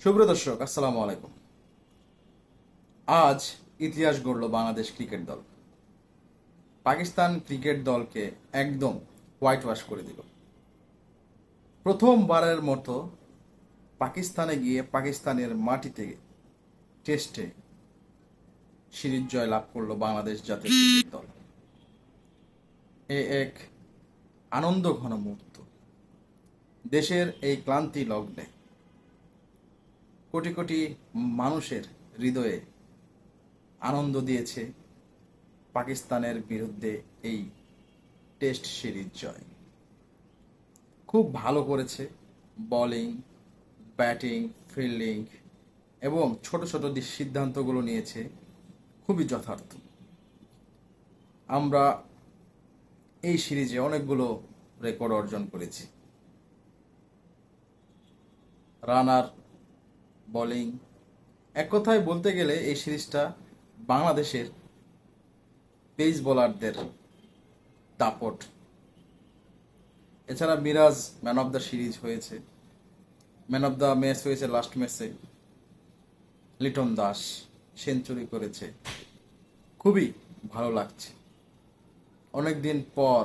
সুপ্রিয় দর্শক, আসসালামু আলাইকুম। আজ ইতিহাস গড়ল বাংলাদেশ ক্রিকেট দল। পাকিস্তান ক্রিকেট দলকে একদম হোয়াইট ওয়াশ করে দিল। প্রথমবারের মতো পাকিস্তানে গিয়ে পাকিস্তানের মাটিতে টেস্টে সিরিজ জয় লাভ করলো বাংলাদেশ জাতীয় ক্রিকেট দল। এক আনন্দ ঘন মুহূর্ত। দেশের এই ক্লান্তি লগ্নে কোটি কোটি মানুষের হৃদয়ে আনন্দ দিয়েছে পাকিস্তানের বিরুদ্ধে এই টেস্ট সিরিজ জয়। খুব ভালো করেছে বোলিং, ব্যাটিং, ফিল্ডিং এবং ছোট ছোট সিদ্ধান্তগুলো নিয়েছে, খুবই যথার্থ। আমরা এই সিরিজে অনেকগুলো রেকর্ড অর্জন করেছি। রানার, বোলিং, এক কথায় বলতে গেলে এই সিরিজটা বাংলাদেশের পেস বোলারদের দাপট। এছাড়া Miraz man of the series হয়েছে, ম্যান অফ দ্য ম্যাচ হয়েছে লাস্ট ম্যাচে। লিটন দাস সেঞ্চুরি করেছে, খুবই ভালো লাগছে। অনেকদিন পর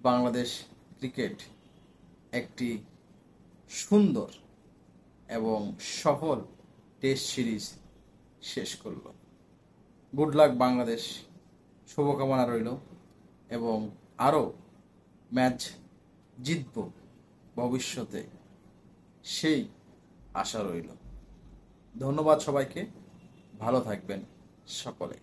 বাংলাদেশ ক্রিকেট একটি সুন্দর এবং সফল টেস্ট সিরিজ শেষ করল। গুড লাক বাংলাদেশ, শুভকামনা রইল এবং আরও ম্যাচ জিতব ভবিষ্যতে, সেই আশা রইল। ধন্যবাদ সবাইকে, ভালো থাকবেন সকলে।